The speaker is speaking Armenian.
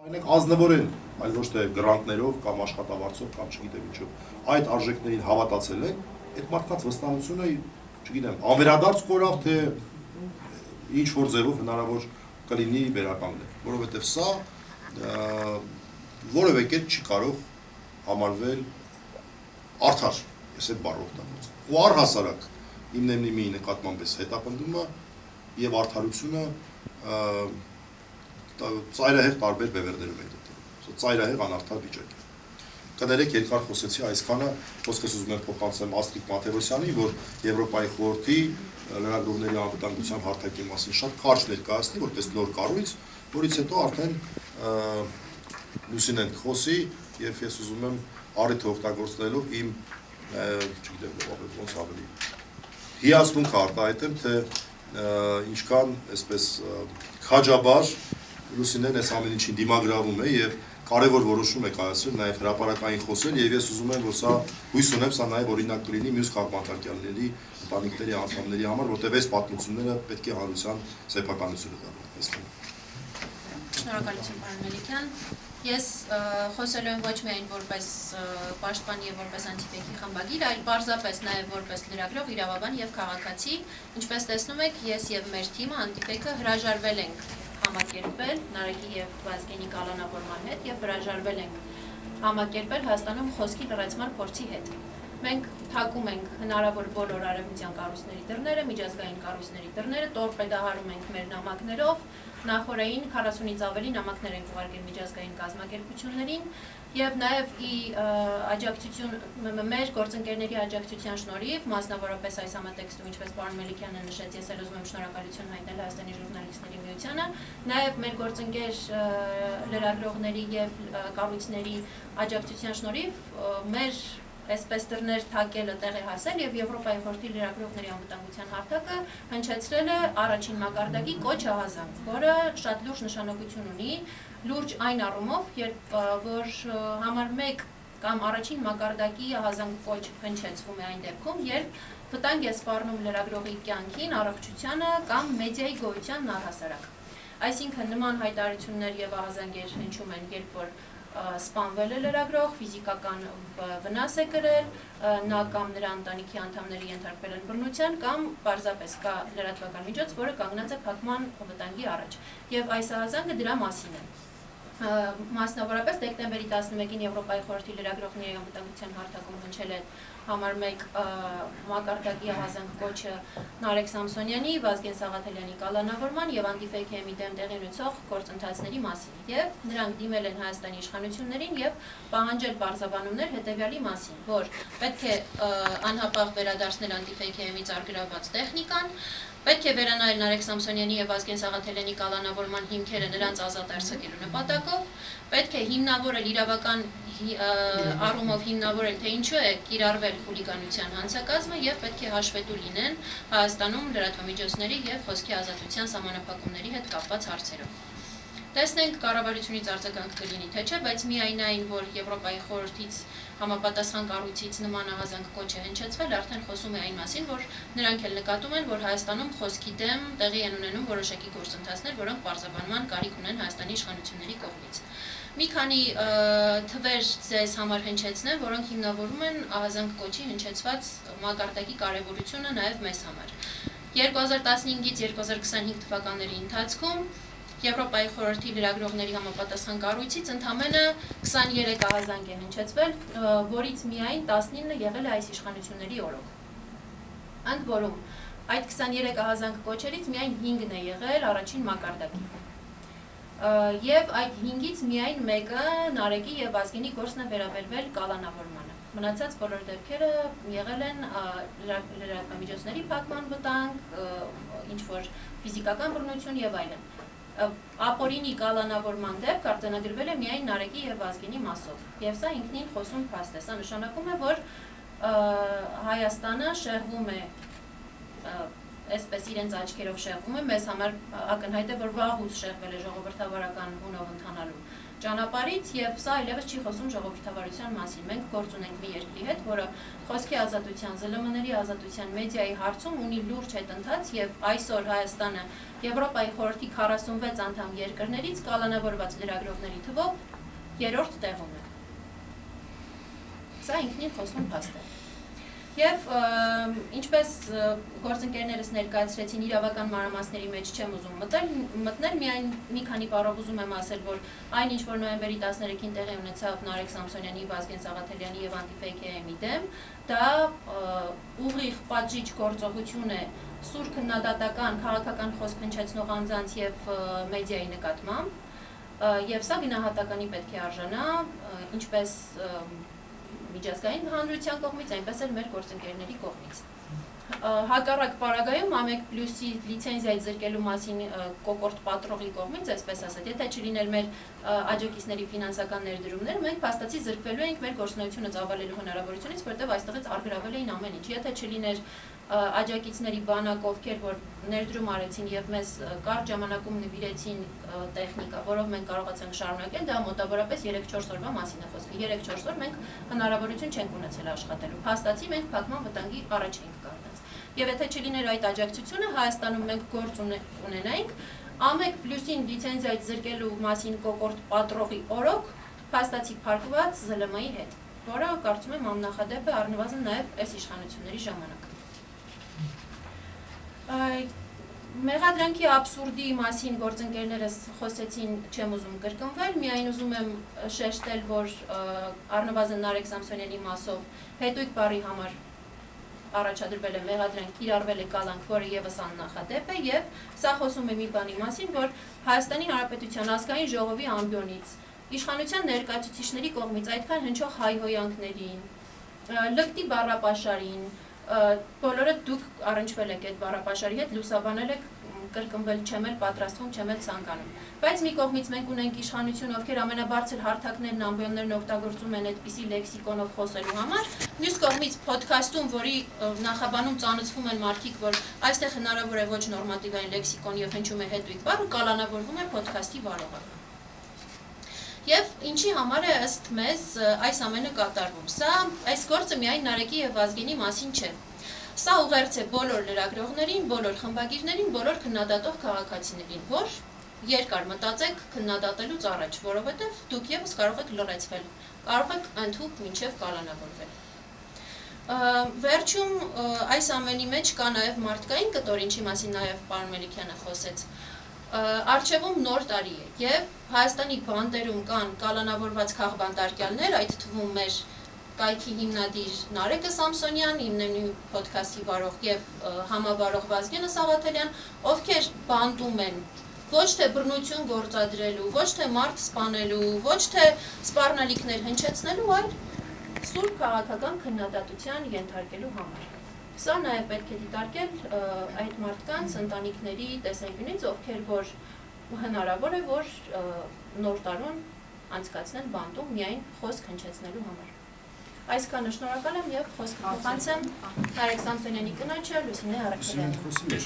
Այնեք ազնվորեն, այլ ոչ թե գրանտներով կամ աշխատավարձով կամ չգիտեմ ինչով, այդ արժեքներին հավատացել են, այդ մարդկանց վստահությունը, չգիտեմ, անվերադարձ կորավ, թե ինչ որ ձևով հնարավոր կլինի վերականգնել, որովհետև սա որևէ կերպ չի կարող համարվել արդար, ես այդ բառը օգտագործում, ու առհասարակ իմ նկատմամբ էս հետապնդումը եւ արդարությունը ծայրահեղ տարբեր բևեռներում է դիտել, ծայրահեղ անարդար վիճակ է։ Կներեք երկար խոսեցի այսքանը, խոսքս ուզում եմ փոխանցեմ Աստղիկ Մաթևոսյանին, որ Եվրոպայի խորհրդի լրագրողների անվտանգության հարթակի մասին շատ կարճ ներկայացնի, որպես նոր կառույց, որից հետո արդեն Լուսինեն կխոսի, եւ ես ուզում եմ առիթը օգտագործելով իմ, չգիտեմ, ոնց ավելի հիացմունք արտահայտեմ, թե ինչքան այսպես քաջաբար Լուսինեն այս ամեն ինչին դիմագրավում է եւ կարևոր որոշում է կայացրել նաեւ հրապարակային խոսել եւ ես ուզում եմ որ սա հույս ունեմ սա նաեւ օրինակ կլինի մյուս քաղաքացիների ընտանիքների անդամների համար որտեղ այս պատմությունները պետք է հանրության սեփականությունը դառնան։ Շնորհակալություն պարոն Մելիքյան։ Ես խոսելու եմ ոչ միայն որպես պաշտպան եւ որպես անտիֆեքի խմբագիր, այլ պարզապես նաեւ որպես լրագրող, իրավաբան եւ քաղաքացի, ինչպես տեսնում եք, ես եւ մեր թիմը անտիֆեքը հրաժարվել ենք համակերպել Նարեկի եւ Վազգենի կալանավորման հետ եւ հրաժարվել ենք համակերպել Հայաստանում խոսքի լրացման փորձի հետ։ Մենք թակում ենք հնարավոր բոլոր արևմտյան կառույցների դռները, միջազգային կառույցների դռները, տորպեդահարում ենք մեր նամակներով, նախորդային 40-ից ավելի նամակներ ենք ուղարկել միջազգային կազմակերպություններին եւ նաեւ մեր գործընկերների աջակցության շնորհիվ, մասնավորապես այս համատեքստում, ինչպես պարոն Մելիքյանը նշեց, ես էլ ուզում եմ շնորհակալություն հայտնել Հայաստանի ժուրնալիստների միությանը, նաեւ մեր գործընկեր լրագրողների եւ կառույցների աջակցության շնորհիվ մեր այսպես դռներ թակելը տեղ է հասել եւ Եվրոպայի խորհրդի լրագրողների անվտանգության հարթակը հնչեցրել է առաջին մակարդակի կոչ ահազանգ, որը շատ լուրջ նշանակություն ունի, լուրջ այն առումով, երբ որ համար 1 կամ առաջին մակարդակի ահազանգ կոչ հնչեցվում է այն դեպքում, երբ վտանգ է սպառնում լրագրողի կյանքին, առողջությանը կամ մեդիայի գոյությանն առհասարակ։ Այսինքն նման հայտարարություններ եւ ահազանգեր հնչում են, երբ որ սպանվել է լրագրող, ֆիզիկական վնաս է կրել, նա կամ նրա ընտանիքի անդամները ենթարկվել են բռնության կամ պարզապես կա լրատվական միջոց, որը կանգնած է փակման վտանգի առաջ։ Եվ այս ահազանգը դրա մասին է։ Մասնավորապես դեկտեմբերի 11-ին Եվրոպայի խորհրդի լրագրողների անվտանգության հարթակում հնչել է համար 1 մակարդակի ահազանգ կոչը Նարեկ Սամսոնյանի, Վազգեն Սաղաթելյանի կալանավորման եւ անտիֆեքի դեմ տեղի ունեցող գործընթացների մասին եւ նրանք դիմել են Հայաստանի իշխանություններին եւ պահանջել բարձաբանումներ հետեւյալի մասին, որ պետք է անհապաղ վերադարձնել անտիֆեքի արգրաված տեխնիկան, պետք է վերանայել Նարեկ Սամսոնյանի եւ Վազգեն Սաղաթելյանի կալանավորման հիմքերը նրանց ազատ արձակելու նպատակով, պետք է հիմնավորել իրավական առումով հիմնավորել, թե ինչու է կիրառվել խուլիգանության հանցակազմը եւ պետք է հաշվետու լինեն Հայաստանում լրատվամիջոցների եւ խոսքի ազատության սահմանափակումների հետ կապված հարցերով։ Տեսնենք կառավարությունից արձագանք կլինի թե չէ, բայց միայն այն, որ Եվրոպայի խորհրդից համապատասխան կառույցից նման ահազանգ կոչ է հնչեցվել, արդեն խոսում է այն մասին, որ նրանք էլ նկատում են, որ Հայաստանում խոսքի դեմ տեղի են ունենում որոշակի գործընթացներ, որոնք պարզաբանման կարիք ունեն Հայաստանի իշխանությունների կողմից։ Մի քանի թվեր ձեզ համար հնչեցնեմ, որոնք հիմնավորում են ահազանգ կոչի հնչեցված մակարդակի կարևորությունը նաև մեզ համար։ 2015-ից 2025 թվականների ընթացքում Եվրոպայի խորհրդի լրագրողների համապատասխան կառույցից ընդամենը 23 ահազանգ է հնչեցվել, որից միայն 19-ը եղել է այս իշխանությունների օրոք։ Ընդ որում, այդ 23 ահազանգ կոչերից միայն 5-ն է եղել առաջին մակարդակի։ Եւ այդ 5-ից միայն 1-ը Նարեկի եւ Վազգենի գործն է վերաբերվել կալանավորմանը։ Մնացած բոլոր դեպքերը եղել են լրատվամիջոցների փակման վտանգ, ինչ որ ֆիզիկական բռնություն եւ այլն։ Ապօրինի կալանավորման դեպք արձանագրվել է միայն Նարեկի եւ Վազգենի մասով։ Եվ սա ինքնին խոսուն փաստ է։ Սա նշանակում է, որ Հայաստանը շեղվում է, այսպես իրենց աչքերով շեղվում է, մեզ համար ակնհայտ է, որ վաղուց շեղվել է ժողովրդավարական հունով ընթանալու։ ճանապարհից եւ սա այլևս չի խոսում ժողովրդավարության մասին։ Մենք գործ ունենք մի երկրի հետ, որը խոսքի ազատության, ԶԼՄ-ների ազատության, մեդիայի հարցում ունի լուրջ հետընթաց եւ այսօր Հայաստանը Եվրոպայի խորհրդի 46 անդամ երկրներից կալանավորված լրագրողների թվով 3-րդ տեղում է։ Սա ինքնին խոսուն փաստ է։ Եվ ինչպես գործընկերներս ներկայացրեցին, իրավական մանրամասների մեջ չեմ ուզում մտնել, միայն մի քանի բառով ուզում եմ ասել, որ այն ինչ որ նոյեմբերի 13-ին տեղի ունեցավ Նարեկ Սամսոնյանի, Վազգեն Սաղաթելյանի եւ Anti-Fake-ի դեմ, դա ուղիղ պատժիչ գործողություն է սուր քննադատական, քաղաքական խոսք հնչեցնող անձանց եւ մեդիայի նկատմամբ, եւ սա գնահատականի պետք է արժանա, ինչպես միջազգային հանրության կողմից, այնպես էլ մեր գործընկերների կողմից։ Հակառակ պարագայում Ամեկ Պլյուսի լիցենզիայի զրկելու մասին կոկորտ պատրողի կողմից, այսպես ասած, եթե չլիներ մեր աջակիցների ֆինանսական ներդրումները, մենք փաստացի զրկվելու էինք մեր գործունեությունը ծավալելու հնարավորությունից, որտեղ այստեղից առգրավել էին ամեն ինչ։ Եթե չլիներ աջակիցների բանակ, ովքեր որ ներդրում արեցին եւ մեզ կարճ ժամանակում նվիրեցին տեխնիկա, որով մենք կարողացանք շարունակել, դա մոտավորապես 3-4 օրվա մասին է խոսքը։ 3-4 օր մենք հնարավորություն չենք ունեցել աշխատելու։ Փաստացի մենք փակման վտանգի առաջ էինք կանգնած։ Եվ եթե չլիներ այդ աջակցությունը, Հայաստանում մենք գործ ունենայինք Ամեկ Պլյուսին լիցենզիայից զրկելու մասին կոկորտ պատրողի օրոք փաստացի փակված ԶԼՄ-ի հետ, որը կարծում եմ աննախադեպ է առնվազն նաև այս իշխանությունների ժամանակ։ Մեղադրանքի աբսուրդի մասին գործընկերներս խոսեցին, չեմ ուզում կրկնվել, միայն ուզում եմ շեշտել, որ առնվազն Նարեկ Սամսոնյանի մասով հետույք բառի համար առաջադրվել է մեղադրանք, կիրառվել է կալանք, որը եւս աննախադեպ է, եւ սա խոսում է մի բանի մասին, որ Հայաստանի Հանրապետության ազգային ժողովի ամբիոնից իշխանության ներկայացուցիչների կողմից այդքան հնչող հայհոյանքներին, լկտի բառապաշարին, բոլորը դուք առնչվել եք այդ բառապաշարի հետ, լուսաբանել եք, կրկնվել չեմ էլ պատրաստվում, չեմ էլ ցանկանում։ Բայց մի կողմից մենք ունենք իշխանություն, ովքեր ամենաբարձր հարթակներն, ամբիոններն օգտագործում են այդպիսի լեքսիկոնով խոսելու համար, մյուս կողմից փոդքասթում, որի նախաբանում ծանոթվում են մարդիկ, որ այստեղ հնարավոր է ոչ նորմատիվային լեքսիկոն եւ հնչում է հետույք բառը, կալանավորվում է փոդքասթի վարողը։ Եվ ինչի համար է ըստ մեզ այս ամենը կատարվում։ Սա այս գործը միայն Նարեկի եւ Վազգենի մասին չէ։ Սա ուղերձ է բոլոր լրագրողներին, բոլոր խմբագիրներին, բոլոր քննադատող քաղաքացիներին, որ երկար մտածեք քննադատելուց առաջ, որովհետև դուք եւս կարող եք լրացվել, կարող եք ընդհուպ մինչև կալանավորվել։ Վերջում այս ամենի մեջ կա նաեւ մարդկային կտոր, ինչի մասին նաեւ պարոն Մելիքյանը խոսեց։ Արչևում նոր տարի է եւ Հայաստանի բանտերում կան կալանավորված քաղբանտարկյալներ, այդ թվում մեր կայքի հիմնադիր Նարեկը Սամսոնյան, հիմնելու փոդքասթի վարող եւ համավարող Վազգենը Սաղաթելյան, ովքեր բանտում են ոչ թե բռնություն գործադրելու, ոչ թե մարդ սպանելու, ոչ թե սպառնալիքներ հնչեցնելու, այլ սուրբ քաղաքական քննադատության ենթարկելու համար։ Սա նաև պետք է դիտարկել այդ մարդկանց ընտանիքների տեսանկյունից, ովքեր որ հնարավոր է, որ նոր տարուն անցկացնեն բանտում միայն խոսք հնչեցնելու համար։ Այսքանը շնորհակալ եմ եւ խոսքը փոխանցեմ Նարեկ Սամսոնյանի կնոջը Լուսինե Առաքելյանին։